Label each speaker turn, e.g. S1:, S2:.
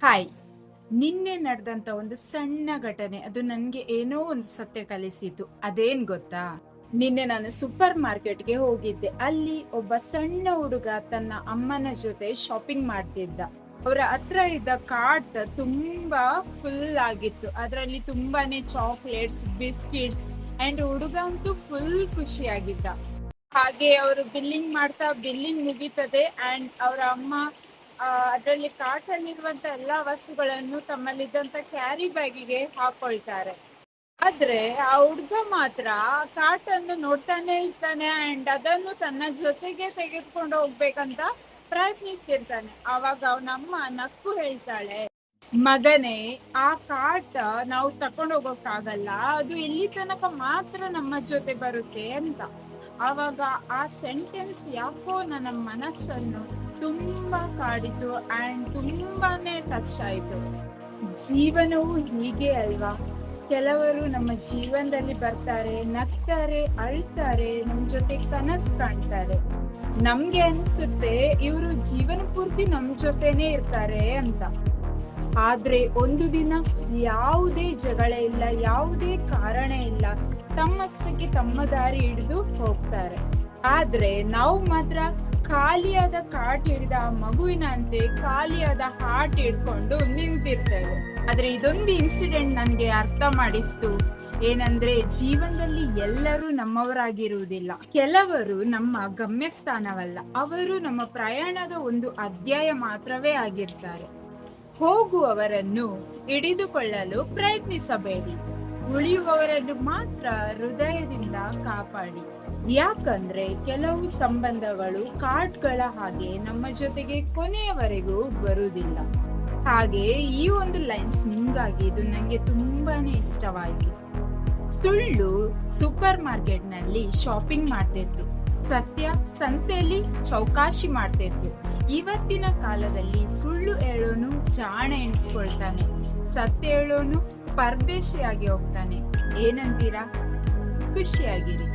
S1: Hi. ನಿನ್ನೆ ನಡೆದಂತ ಒಂದು ಸಣ್ಣ ಘಟನೆ ಅದು ನನ್ಗೆ ಏನೋ ಒಂದು ಸತ್ಯ ಕಲಿಸಿತು. ಅದೇನ್ ಗೊತ್ತಾ? ನಿನ್ನೆ ನಾನು ಸೂಪರ್ ಮಾರ್ಕೆಟ್ಗೆ ಹೋಗಿದ್ದೆ. ಅಲ್ಲಿ ಒಬ್ಬ ಸಣ್ಣ ಹುಡುಗ ತನ್ನ ಅಮ್ಮನ ಜೊತೆ ಶಾಪಿಂಗ್ ಮಾಡ್ತಿದ್ದ. ಅವರ ಹತ್ರ ಇದ್ದ ಕಾರ್ಟ್ ತುಂಬಾ ಫುಲ್ ಆಗಿತ್ತು. ಅದರಲ್ಲಿ ತುಂಬಾನೇ ಚಾಕ್ಲೇಟ್ಸ್, ಬಿಸ್ಕಿಟ್ಸ್ ಅಂಡ್ ಹುಡುಗ ಅಂತೂ ಫುಲ್ ಖುಷಿಯಾಗಿದ್ದ. ಹಾಗೆ ಅವರು ಬಿಲ್ಲಿಂಗ್ ಮುಗೀತದೆ ಅಂಡ್ ಅವರ ಅಮ್ಮ ಅದರಲ್ಲಿ ಕಾರ್ಟ್ ಅಲ್ಲಿರುವಂತ ಎಲ್ಲಾ ವಸ್ತುಗಳನ್ನು ತಮ್ಮಲ್ಲಿದ್ದಂತ ಕ್ಯಾರಿ ಬ್ಯಾಗಿಗೆ ಹಾಕೊಳ್ತಾರೆ. ಆದ್ರೆ ಆ ಹುಡ್ಗ ಮಾತ್ರ ಕಾರ್ಟ್ ಅನ್ನು ನೋಡ್ತಾನೆ ಇರ್ತಾನೆ ಅಂಡ್ ಅದನ್ನು ತನ್ನ ಜೊತೆಗೆ ತೆಗೆದುಕೊಂಡು ಹೋಗ್ಬೇಕಂತ ಪ್ರಯತ್ನಿಸ್ತಿರ್ತಾನೆ. ಆವಾಗ ಅವನಮ್ಮ ನಕ್ಕು ಹೇಳ್ತಾಳೆ, ಮಗನೇ, ಆ ಕಾರ್ಟ್ ನಾವು ತಕೊಂಡು ಹೋಗೋಕ್ಕಾಗಲ್ಲ, ಅದು ಇಲ್ಲಿ ತನಕ ಮಾತ್ರ ನಮ್ಮ ಜೊತೆ ಬರುತ್ತೆ ಅಂತ. ಆವಾಗ ಆ ಸೆಂಟೆನ್ಸ್ ಯಾಕೋ ನನ್ನ ಮನಸ್ಸನ್ನು ತುಂಬಾ ಕಾಡಿತು ಅಂಡ್ ತುಂಬಾನೇ ಟಚ್ ಆಯ್ತು. ಜೀವನವು ಹೀಗೆ ಅಲ್ವಾ? ಕೆಲವರು ನಮ್ಮ ಜೀವನದಲ್ಲಿ ಬರ್ತಾರೆ, ನಗ್ತಾರೆ, ಅಳ್ತಾರೆ, ನಮ್ ಜೊತೆ ಕನಸು ಕಾಣ್ತಾರೆ. ನಮ್ಗೆ ಅನ್ಸುತ್ತೆ ಇವರು ಜೀವನ ಪೂರ್ತಿ ನಮ್ ಜೊತೆನೆ ಇರ್ತಾರೆ ಅಂತ. ಆದ್ರೆ ಒಂದು ದಿನ ಯಾವುದೇ ಜಗಳ ಇಲ್ಲ, ಯಾವುದೇ ಕಾರಣ ಇಲ್ಲ, ತಮ್ಮಷ್ಟಕ್ಕೆ ತಮ್ಮ ದಾರಿ ಹಿಡಿದು ಹೋಗ್ತಾರೆ. ಆದ್ರೆ ನಾವು ಮಾತ್ರ ಖಾಲಿಯಾದ ಕಾರ್ಟ್ ಹಿಡಿದ ಆ ಮಗುವಿನಂತೆ ಖಾಲಿಯಾದ ಹಾರ್ಟ್ ಹಿಡ್ಕೊಂಡು ನಿಂತಿರ್ತೇವೆ. ಆದ್ರೆ ಇದೊಂದು ಇನ್ಸಿಡೆಂಟ್ ನನ್ಗೆ ಅರ್ಥ ಮಾಡಿಸ್ತು. ಏನಂದ್ರೆ ಜೀವನದಲ್ಲಿ ಎಲ್ಲರೂ ನಮ್ಮವರಾಗಿರುವುದಿಲ್ಲ. ಕೆಲವರು ನಮ್ಮ ಗಮ್ಯಸ್ಥಾನವಲ್ಲ, ಅವರು ನಮ್ಮ ಪ್ರಯಾಣದ ಒಂದು ಅಧ್ಯಾಯ ಮಾತ್ರವೇ ಆಗಿರ್ತಾರೆ. ಹೋಗುವವರನ್ನು ಹಿಡಿದುಕೊಳ್ಳಲು ಪ್ರಯತ್ನಿಸಬೇಡಿ, ಉಳಿಯುವವರನ್ನು ಮಾತ್ರ ಹೃದಯದಿಂದ ಕಾಪಾಡಿ. ಯಾಕಂದ್ರೆ ಕೆಲವು ಸಂಬಂಧಗಳು ಕಾರ್ಡ್ಗಳ ಹಾಗೆ ನಮ್ಮ ಜೊತೆಗೆ ಕೊನೆಯವರೆಗೂ ಬರುವುದಿಲ್ಲ. ಹಾಗೆ ಈ ಒಂದು ಲೈನ್ಸ್ ನಿಮ್ಗಾಗಿ ಇದು ನಂಗೆ ತುಂಬಾನೇ ಇಷ್ಟವಾಯಿತು. ಸುಳ್ಳು ಸೂಪರ್ ಮಾರ್ಕೆಟ್ ನಲ್ಲಿ ಶಾಪಿಂಗ್ ಮಾಡ್ತಿತ್ತು, ಸತ್ಯ ಸಂತೆಯಲ್ಲಿ ಚೌಕಾಶಿ ಮಾಡ್ತಿತ್ತು. ಇವತ್ತಿನ ಕಾಲದಲ್ಲಿ ಸುಳ್ಳು ಹೇಳೋನು ಜಾಣೆ ಎಣಿಸ್ಕೊಳ್ತಾನೆ, ಸತ್ಯ ಹೇಳೋನು ಪರದೇಶಿಯಾಗಿ ಹೋಗ್ತಾನೆ. ಏನಂತೀರಾ? ಖುಷಿಯಾಗಿರಿ.